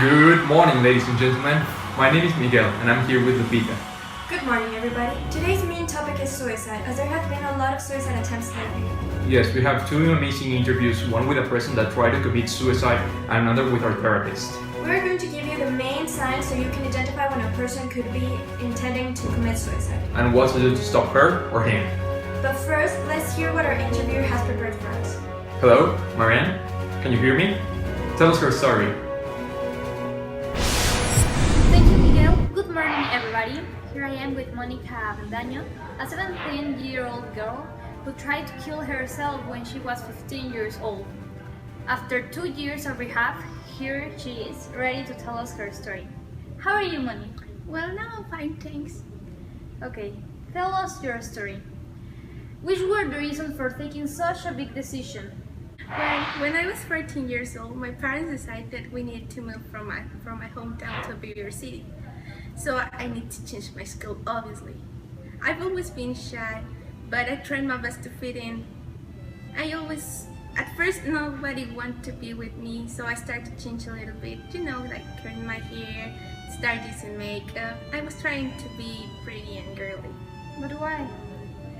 Good morning, ladies and gentlemen. My name is Miguel, and I'm here with Lupita. Good morning, everybody. Today's main topic is suicide, as there have been a lot of suicide attempts lately. Yes, we have two amazing interviews, one with a person that tried to commit suicide and another with our therapist. We're going to give you the main signs so you can identify when a person could be intending to commit suicide. And what to do to stop her or him. But first, let's hear what our interviewer has prepared for us. Hello, Marianne? Can you hear me? Tell us her story. Thank you, Miguel. Good morning, everybody. Here I am with Monica Avendaño, a 17-year-old girl who tried to kill herself when she was 15 years old. After 2 years of rehab, here she is, ready to tell us her story. How are you, Moni? Well, now I'm fine, thanks. Okay, tell us your story. Which were the reasons for taking such a big decision? Well, when I was 14 years old, my parents decided that we needed to move from my hometown to a bigger city. So I need to change my school, obviously. I've always been shy, but I tried my best to fit in. At first, nobody wanted to be with me, so I started to change a little bit, like curling my hair, start using makeup. I was trying to be pretty and girly. But why?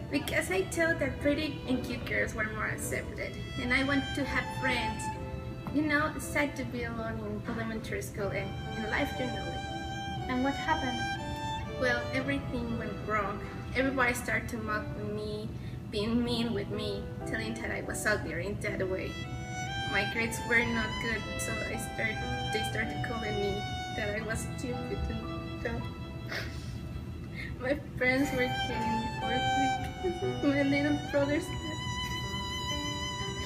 Because I thought that pretty and cute girls were more accepted, and I wanted to have friends. It's sad to be alone in elementary school and in life generally. And what happened? Well, everything went wrong. Everybody started to mock me, being mean with me, telling that I was ugly in that way. My grades were not good, so they started calling me that I was stupid and dumb. My friends were getting divorced because my little brother's dead.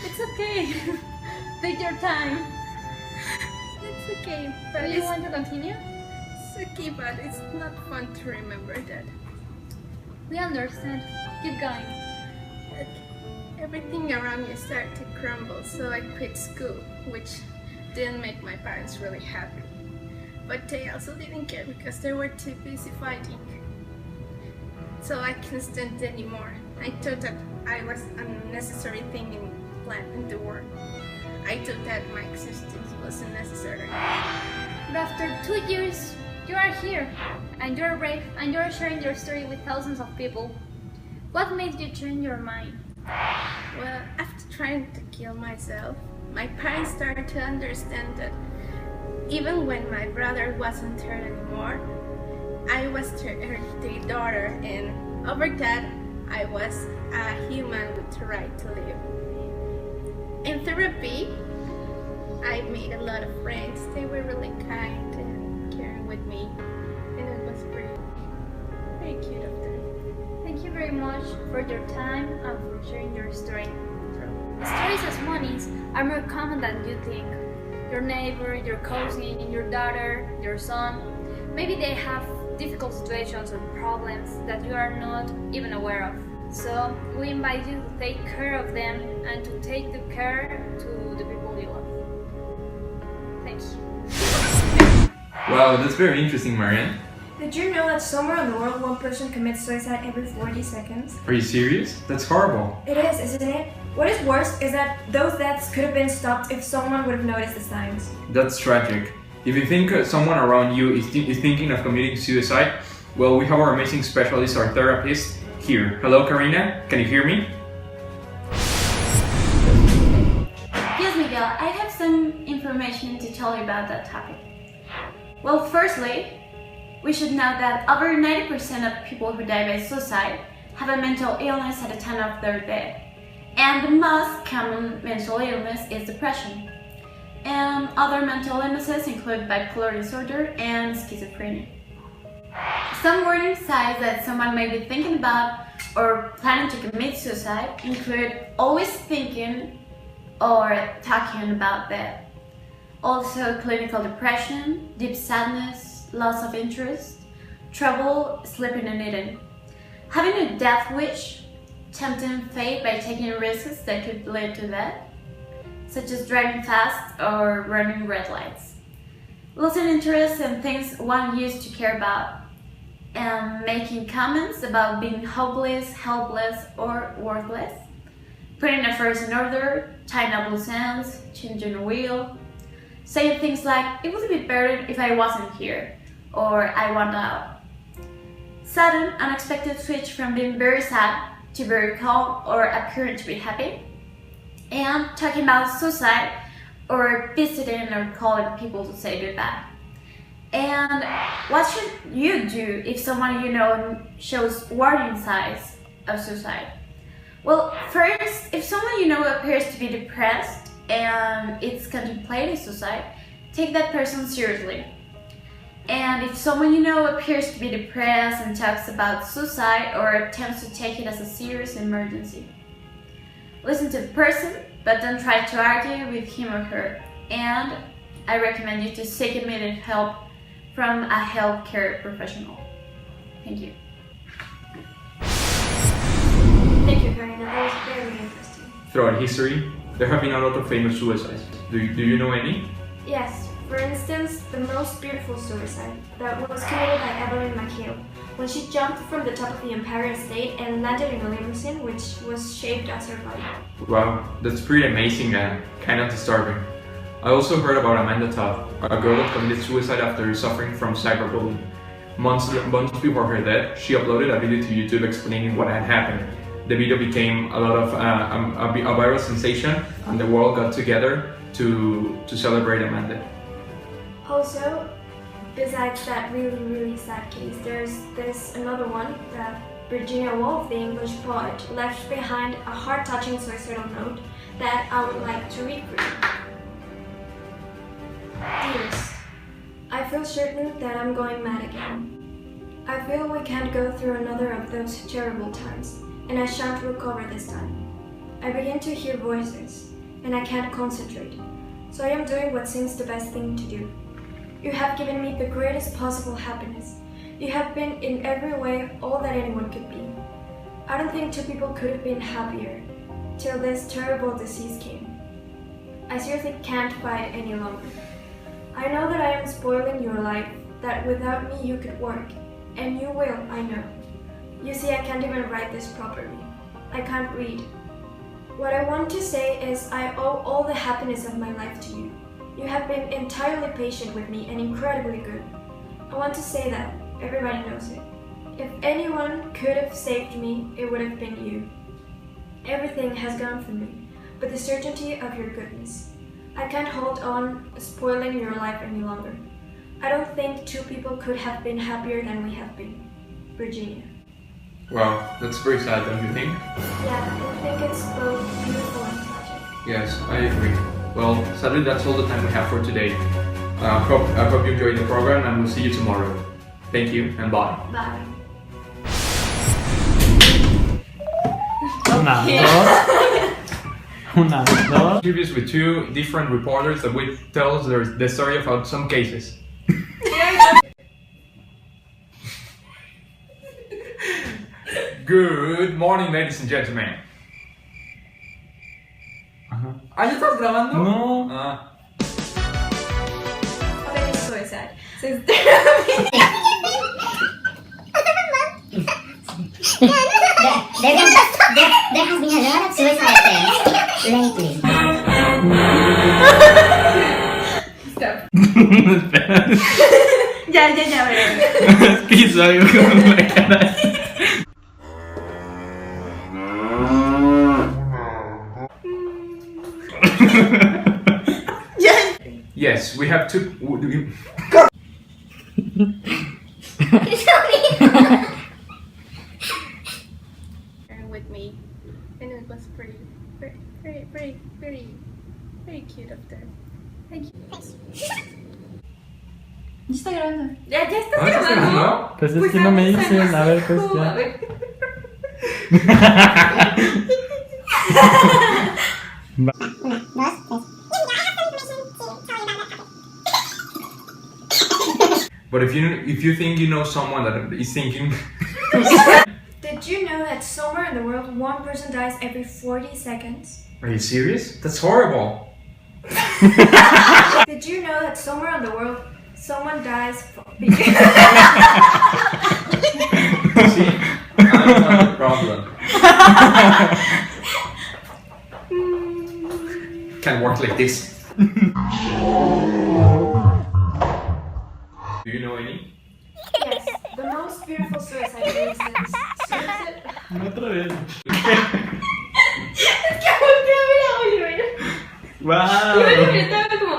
It's okay. Take your time. It's okay, but Do you want to continue? it's okay, but it's not fun to remember that. We understand. Keep going. Everything around me started to crumble, so I quit school, which didn't make my parents really happy. But they also didn't care because they were too busy fighting. So I couldn't stand anymore. I thought that I was an unnecessary thing in the world. I thought that my existence wasn't necessary. But after 2 years, you are here, and you're brave, and you're sharing your story with thousands of people. What made you change your mind? Well, after trying to kill myself, my parents started to understand that even when my brother wasn't there anymore, I was their daughter, and over that, I was a human with the right to live. In therapy, I made a lot of friends. They were really kind and caring with me, and it was very cute of them. Thank you very much for your time and for sharing your story. Stories as Moni's are more common than you think. Your neighbor, your cousin, your daughter, your son, maybe they have difficult situations or problems that you are not even aware of. So we invite you to take care of them and to take the care to the people you love. Thank you. Wow, that's very interesting, Marianne. Did you know that somewhere in the world one person commits suicide every 40 seconds? Are you serious? That's horrible. It is, isn't it? What is worse is that those deaths could have been stopped if someone would have noticed the signs. That's tragic. If you think someone around you is thinking of committing suicide, well, we have our amazing specialist, our therapist, here. Hello, Karina. Can you hear me? Yes, Miguel, I have some information to tell you about that topic. Well, firstly, we should know that over 90% of people who die by suicide have a mental illness at the time of their death. And the most common mental illness is depression. And other mental illnesses include bipolar disorder and schizophrenia. Some warning signs that someone may be thinking about or planning to commit suicide include always thinking or talking about death. Also clinical depression, deep sadness, loss of interest, trouble sleeping and eating. Having a death wish, tempting fate by taking risks that could lead to death, such as driving fast or running red lights. Losing interest in things one used to care about, and making comments about being hopeless, helpless, or worthless. Putting affairs in order, tying up loose ends, changing a wheel. saying things like, "It would be better if I wasn't here," or "I want out." Sudden, unexpected switch from being very sad to very calm or appearing to be happy. And talking about suicide or visiting or calling people to say goodbye. And what should you do if someone you know shows warning signs of suicide? Well, first, if someone you know appears to be depressed and is contemplating suicide, take that person seriously. And if someone you know appears to be depressed and talks about suicide or attempts to take it as a serious emergency, listen to the person, but don't try to argue with him or her. And I recommend you to seek immediate help from a healthcare professional. Thank you. Thank you, Karina. That was very interesting. Throughout history, there have been a lot of famous suicides. Do you know any? Yes, for instance, the most beautiful suicide that was committed by Evelyn McHale when she jumped from the top of the Empire State and landed in a limousine which was shaped as her body. Wow, that's pretty amazing and kind of disturbing. I also heard about Amanda Todd, a girl that committed suicide after suffering from cyberbullying. Months before her death, she uploaded a video to YouTube explaining what had happened. The video became a lot of a viral sensation, and the world got together to celebrate Amanda. Also, besides that really sad case, there's this another one that Virginia Woolf, the English poet, left behind a heart-touching suicidal note that I would like to read for you. Dearest, I feel certain that I'm going mad again. I feel we can't go through another of those terrible times, and I shan't recover this time. I begin to hear voices, and I can't concentrate, so I am doing what seems the best thing to do. You have given me the greatest possible happiness. You have been in every way all that anyone could be. I don't think two people could have been happier, till this terrible disease came. I seriously can't fight any longer. I know that I am spoiling your life, that without me you could work, and you will, I know. You see, I can't even write this properly. I can't read. What I want to say is I owe all the happiness of my life to you. You have been entirely patient with me and incredibly good. I want to say that. Everybody knows it. If anyone could have saved me, it would have been you. Everything has gone from me, but the certainty of your goodness. I can't hold on spoiling your life any longer. I don't think two people could have been happier than we have been. Virginia. Wow, that's very sad, don't you think? Yeah, I think it's both beautiful and tragic. Yes, I agree. Well, sadly that's all the time we have for today. I hope you enjoyed the program and we'll see you tomorrow. Thank you and bye. Bye. Una, dos. Una, dos. Interviews with two different reporters that will tell us the story about some cases. Good morning, ladies and gentlemen. ¿Ah, ya estás grabando? No. Ah. Topic is suicide. Since There has been a lot of suicide attempts lately. Espera. Ya, Es que hizo algo con la cara. Yes, we have two. With me, and it was very cute of them. Thank you. Ya está grabando. ya estás ¿Ah, estás grabando? Pues es que no me dicen, a ver, pues ya. But if you think you know someone that is thinking. Did you know that somewhere in the world one person dies every 40 seconds? Are you serious? That's horrible. Did you know that somewhere in the world someone dies See, that's not the problem. Can't work like this. Do you know any? Yes, the most beautiful suicide cases. Suicide. Otra vez. Es que volteé a ver a Oliver. Y Oliver estaba como.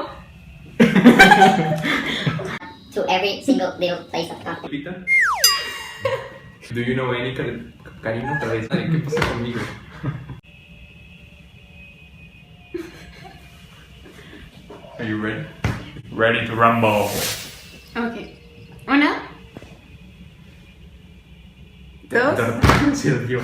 To every single little place of contact. Lupita? Do you know any Karina otra vez? Ay, ¿qué pasa conmigo? Are you ready? Ready to rumble. Okay. Una. Silvio.